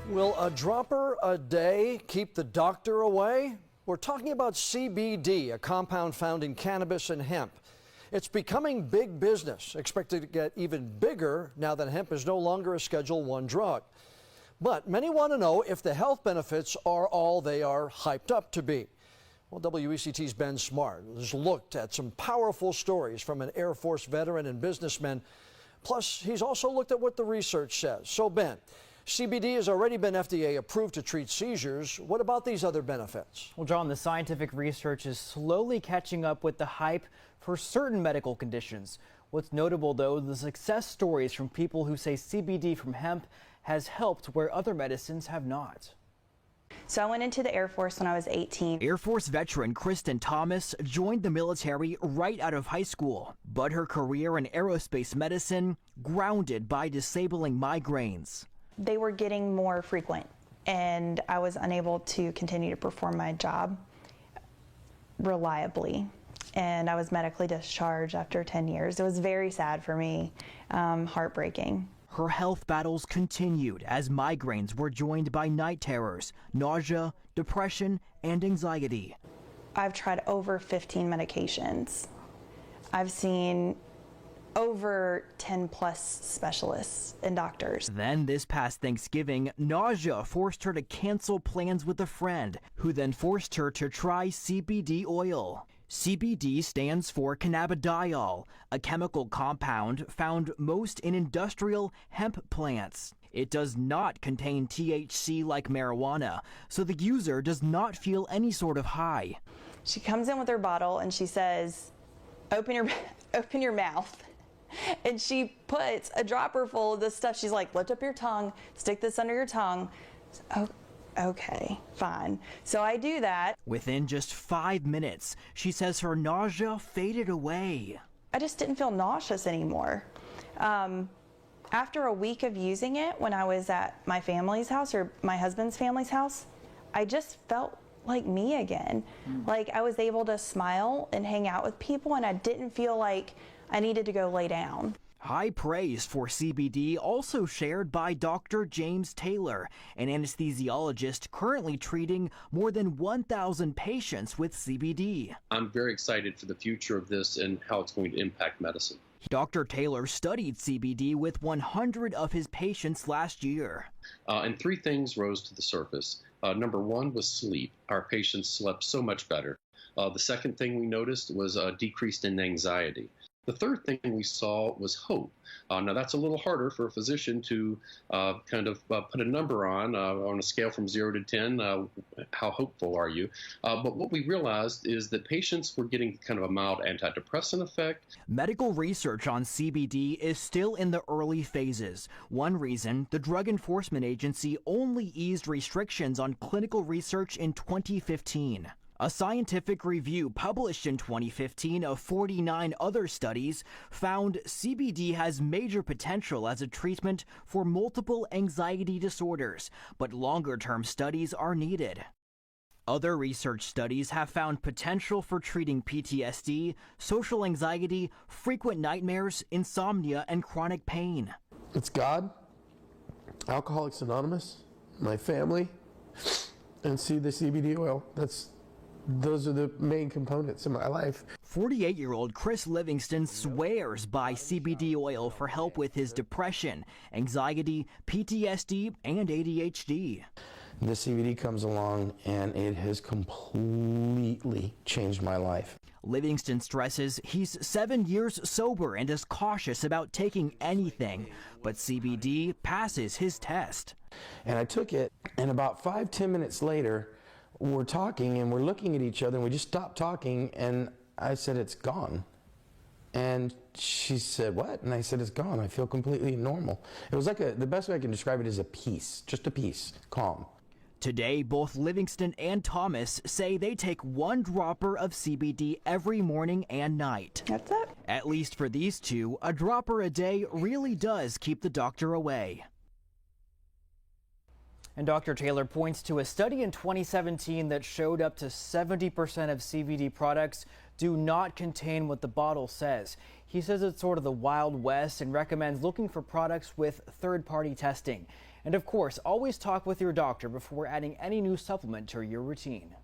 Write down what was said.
Will a dropper a day keep the doctor away? We're talking about CBD, a compound found in cannabis and hemp. It's becoming big business, expected to get even bigger now that hemp is no longer a Schedule I drug. But many want to know if the health benefits are all they are hyped up to be. Well, WECT's Ben Smart has looked at some powerful stories from an Air Force veteran and businessman. Plus, he's also looked at what the research says. So, Ben, CBD has already been FDA approved to treat seizures. What about these other benefits? Well, John, the scientific research is slowly catching up with the hype for certain medical conditions. What's notable, though, the success stories from people who say CBD from hemp has helped where other medicines have not. So I went into the Air Force when I was 18. Air Force veteran Kristen Thomas joined the military right out of high school, but her career in aerospace medicine grounded by disabling migraines. They were getting more frequent, and I was unable to continue to perform my job reliably. And I was medically discharged after 10 years. It was very sad for me, heartbreaking. Her health battles continued as migraines were joined by night terrors, nausea, depression, and anxiety. I've tried over 15 medications. I've seen over 10 plus specialists and doctors. Then this past Thanksgiving, nausea forced her to cancel plans with a friend, who then forced her to try CBD oil. CBD stands for cannabidiol, a chemical compound found most in industrial hemp plants. It does not contain THC like marijuana, so the user does not feel any sort of high. She comes in with her bottle and she says, open your mouth. And she puts a dropper full of this stuff. She's like, lift up your tongue, stick this under your tongue. Oh, okay, fine. So I do that. Within just 5 minutes, she says her nausea faded away. I just didn't feel nauseous anymore. After a week of using it, when I was at my family's house or my husband's family's house, I just felt like me again. Like I was able to smile and hang out with people, and I didn't feel like I needed to go lay down. High praise for CBD also shared by Dr. James Taylor, an anesthesiologist currently treating more than 1,000 patients with CBD. I'm very excited for the future of this and how it's going to impact medicine. Dr. Taylor studied CBD with 100 of his patients last year. And three things rose to the surface. Number one was sleep. Our patients slept so much better. The second thing we noticed was a decrease in anxiety. The third thing we saw was hope. Now that's a little harder for a physician to put a number on a scale from 0 to 10. How hopeful are you? But what we realized is that patients were getting kind of a mild antidepressant effect. Medical research on CBD is still in the early phases. One reason, the Drug Enforcement Agency only eased restrictions on clinical research in 2015. A scientific review published in 2015 of 49 other studies found CBD has major potential as a treatment for multiple anxiety disorders, but longer-term studies are needed. Other research studies have found potential for treating PTSD, social anxiety, frequent nightmares, insomnia, and chronic pain. It's God, Alcoholics Anonymous, my family, and see the CBD oil. Those are the main components in my life. 48-year-old Chris Livingston swears by CBD oil for help with his depression, anxiety, PTSD, and ADHD. The CBD comes along and it has completely changed my life. Livingston stresses he's 7 years sober and is cautious about taking anything, but CBD passes his test. And I took it, and about 5-10 minutes later, we're talking and we're looking at each other, and we just stopped talking, and I said, it's gone. And she said, what? And I said, it's gone. I feel completely normal. It was like the best way I can describe it is a peace, just a peace, calm. Today, both Livingston and Thomas say they take 1 dropper of CBD every morning and night. That's it. At least for these two, a dropper a day really does keep the doctor away. And Dr. Taylor points to a study in 2017 that showed up to 70% of CBD products do not contain what the bottle says. He says it's sort of the Wild West and recommends looking for products with third-party testing. And of course, always talk with your doctor before adding any new supplement to your routine.